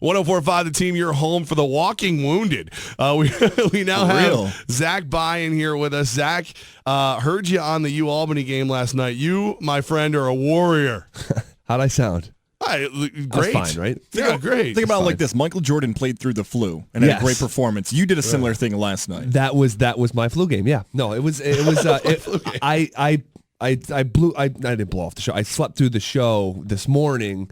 104.5 The Team, you're home for the walking wounded. We now have Zach Byen here with us. Zach, heard you on the U Albany game last night. You, my friend, are a warrior. How'd I sound? Great. That's fine, right? Yeah, great. Think about it like this. Michael Jordan played through the flu and had a great performance. You did a similar thing last night. That was my flu game. Yeah. No, I didn't blow off the show. I slept through the show this morning.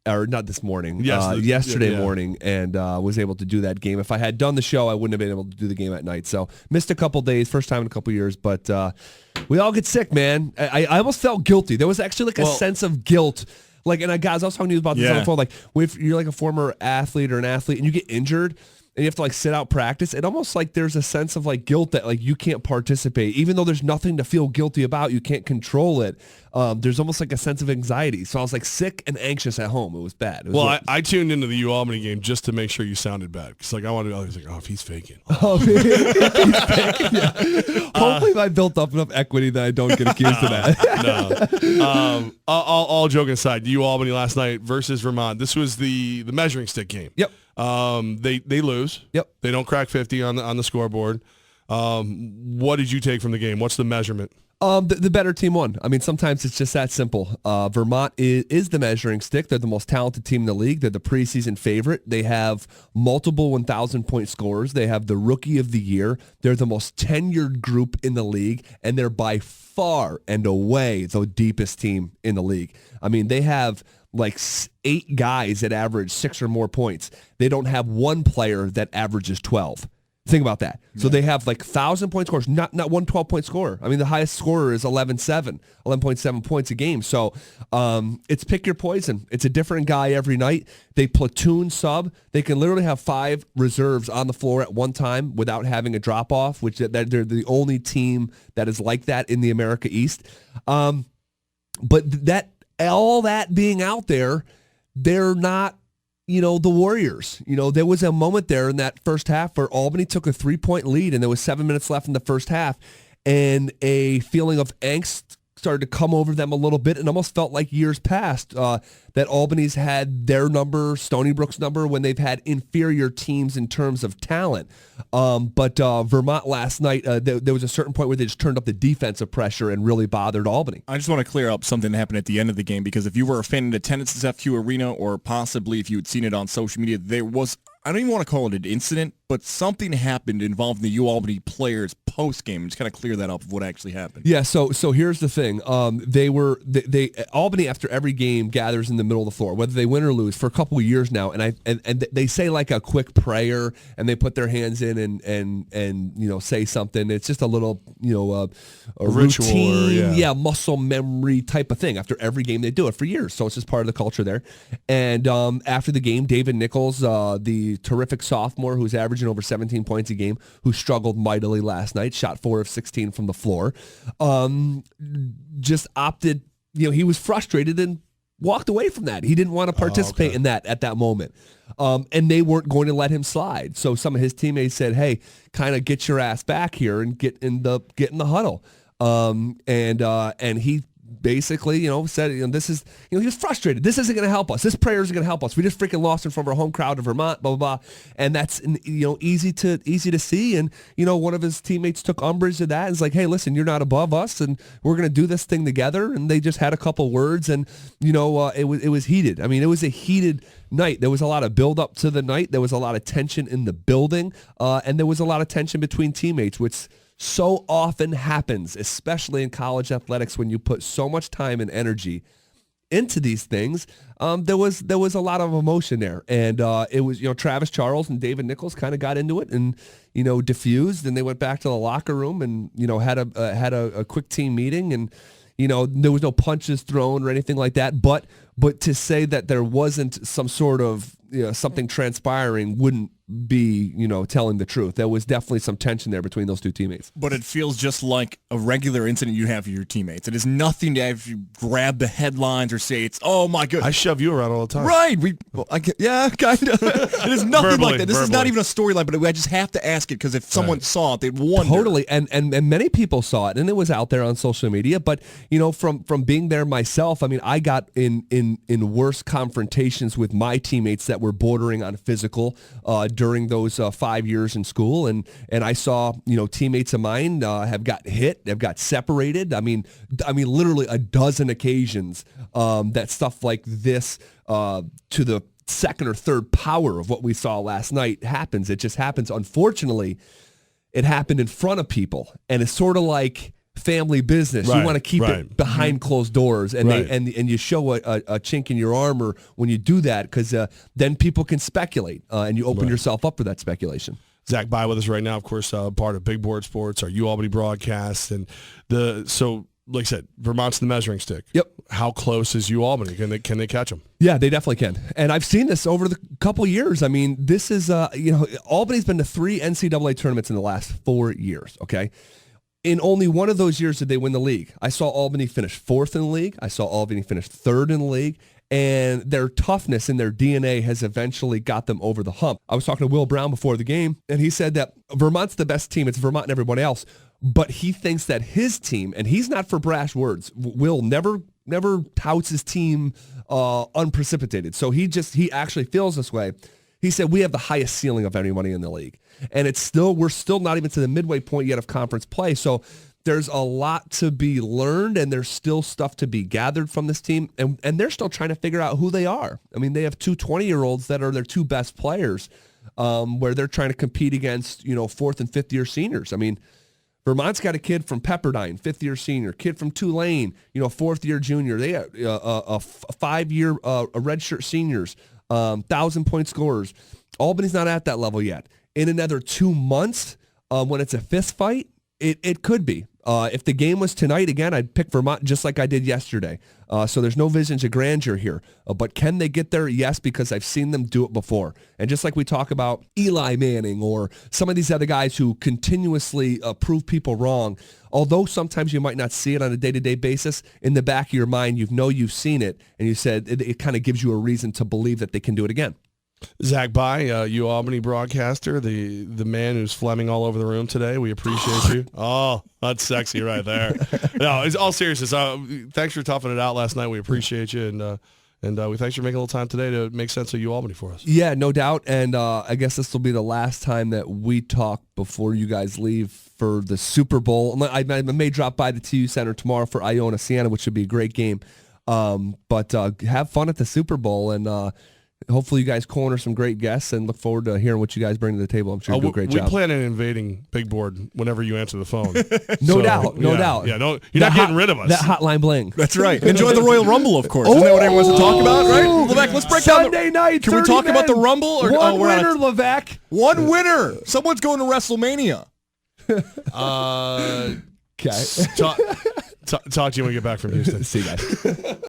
Or not this morning, yesterday morning, and was able to do that game. If I had done the show, I wouldn't have been able to do the game at night. So missed a couple days, first time in a couple years, but we all get sick, man. I almost felt guilty. There was actually a sense of guilt. And guys, I was talking to you about this on the phone. If you're like a former athlete or an athlete and you get injured, and you have to sit out practice, it almost there's a sense of guilt that you can't participate. Even though there's nothing to feel guilty about, you can't control it. There's almost a sense of anxiety. So I was sick and anxious at home. It was bad. I tuned into the U Albany game just to make sure you sounded bad. Because I was if he's faking. He's faking, yeah. Hopefully I built up enough equity that I don't get accused of that. No. All joking aside, U Albany last night versus Vermont. This was the measuring stick game. Yep. They lose. Yep. They don't crack 50 on the scoreboard. What did you take from the game? What's the measurement? The better team won. I mean, sometimes it's just that simple. Vermont is the measuring stick. They're the most talented team in the league. They're the preseason favorite. They have multiple 1,000-point scorers. They have the rookie of the year. They're the most tenured group in the league, and they're by far and away the deepest team in the league. I mean, they have 8 guys that average 6 or more points. They don't have one player that averages 12. Think about that. Yeah. So they have 1,000-point scorers, not one 12-point scorer. I mean, the highest scorer is 11.7 points a game. So it's pick your poison. It's a different guy every night. They platoon sub. They can literally have 5 reserves on the floor at one time without having a drop-off, which they're the only team that is like that in the America East. But all that being out there, they're not the Warriors. There was a moment there in that first half where Albany took a 3-point lead and there was 7 minutes left in the first half, and a feeling of angst started to come over them a little bit, and almost felt like years past that Albany's had their number, Stony Brook's number, when they've had inferior teams in terms of talent. But Vermont last night, there was a certain point where they just turned up the defensive pressure and really bothered Albany. I just want to clear up something that happened at the end of the game, because if you were a fan in attendance at FQ Arena, or possibly if you had seen it on social media, there was, I don't even want to call it an incident, but something happened involving the U Albany players post-game. Just kind of clear that up of what actually happened. Yeah, so here's the thing. Albany, after every game, gathers in the middle of the floor, whether they win or lose, for a couple of years now, and they say a quick prayer, and they put their hands in and say something. It's just a little a ritual, routine, muscle memory type of thing. After every game, they do it for years, so it's just part of the culture there. And after the game, David Nichols, the terrific sophomore who's averaging over 17 points a game, who struggled mightily last night, shot 4 of 16 from the floor, just opted, he was frustrated and walked away from that. He didn't want to participate in that at that moment. And they weren't going to let him slide. So some of his teammates said, hey, kind of get your ass back here and get in the huddle. And he basically, said, this is, he was frustrated. This isn't going to help us. This prayer isn't going to help us. We just freaking lost in front of our home crowd of Vermont, blah, blah, blah. And that's, easy to see. And, one of his teammates took umbrage to that and was like, hey, listen, you're not above us, and we're going to do this thing together. And they just had a couple words, and, it was heated. I mean, it was a heated night. There was a lot of build up to the night. There was a lot of tension in the building, and there was a lot of tension between teammates, which so often happens, especially in college athletics, when you put so much time and energy into these things. There was a lot of emotion there, and it was Travis Charles and David Nichols kind of got into it and diffused, and they went back to the locker room and had a quick team meeting, and there was no punches thrown or anything like that. But to say that there wasn't some sort of something transpiring wouldn't be, telling the truth. There was definitely some tension there between those two teammates. But it feels just like a regular incident you have with your teammates. It is nothing to have you grab the headlines or say it's, oh my goodness. I shove you around all the time. Right. Kind of. It is nothing like that. This is not even a storyline, but I just have to ask it because if someone saw it, they'd wonder. Totally. And many people saw it, and it was out there on social media. But, from being there myself, I mean, I got in worse confrontations with my teammates that that were bordering on physical during those 5 years in school. And I saw, teammates of mine have got hit, have got separated. I mean, literally a dozen occasions that stuff like this to the second or third power of what we saw last night happens. It just happens. Unfortunately, it happened in front of people, and it's sort of like family business. You want to keep it behind closed doors, and and you show a chink in your armor when you do that, because then people can speculate, and you open yourself up for that speculation. Zach By with us right now, of course, part of Big Board Sports, our UAlbany broadcast, and like I said, Vermont's the measuring stick. Yep. How close is UAlbany? Can they catch them? Yeah, they definitely can. And I've seen this over the couple years. I mean, this is, Albany's been to 3 NCAA tournaments in the last 4 years, okay? In only one of those years did they win the league. I saw Albany finish 4th in the league. I saw Albany finish 3rd in the league. And their toughness and their DNA has eventually got them over the hump. I was talking to Will Brown before the game, and he said that Vermont's the best team. It's Vermont and everybody else. But he thinks that his team, and he's not for brash words, Will never touts his team unprecipitated. So he actually feels this way. He said, we have the highest ceiling of anybody in the league. And we're still not even to the midway point yet of conference play. So there's a lot to be learned, and there's still stuff to be gathered from this team. And they're still trying to figure out who they are. I mean, they have 2 20-year-olds that are their 2 best players, where they're trying to compete against, 4th and 5th year seniors. I mean, Vermont's got a kid from Pepperdine, 5th-year senior, kid from Tulane, 4th-year junior. They have a 5-year redshirt seniors, 1,000-point scorers. Albany's not at that level yet. In another 2 months, when it's a fist fight, it could be. If the game was tonight, again, I'd pick Vermont just like I did yesterday. So there's no visions of grandeur here. But can they get there? Yes, because I've seen them do it before. And just like we talk about Eli Manning or some of these other guys who continuously prove people wrong, although sometimes you might not see it on a day-to-day basis, in the back of your mind, you've seen it, and you said it kind of gives you a reason to believe that they can do it again. Zach By, UAlbany broadcaster, the man who's Fleming all over the room today. We appreciate you. Oh, that's sexy right there. No, it's all seriousness. Thanks for toughing it out last night. We appreciate you, and we thanks for making a little time today to make sense of UAlbany for us. Yeah, no doubt. And I guess this will be the last time that we talk before you guys leave for the Super Bowl. I may drop by the TU Center tomorrow for Iona Siena, which should be a great game. But have fun at the Super Bowl, and hopefully you guys corner some great guests, and look forward to hearing what you guys bring to the table. I'm sure you do a great job. We plan on invading Big Board whenever you answer the phone. No doubt. Yeah, you're not getting rid of us. That hotline bling. That's right. Enjoy the Royal Rumble, of course. Isn't that what everyone wants to talk about, right? Levack, let's break down Sunday night. Can we talk about the Rumble? Or, one winner, Levack. One winner. Someone's going to WrestleMania. Okay. Talk to you when we get back from Houston. See you guys.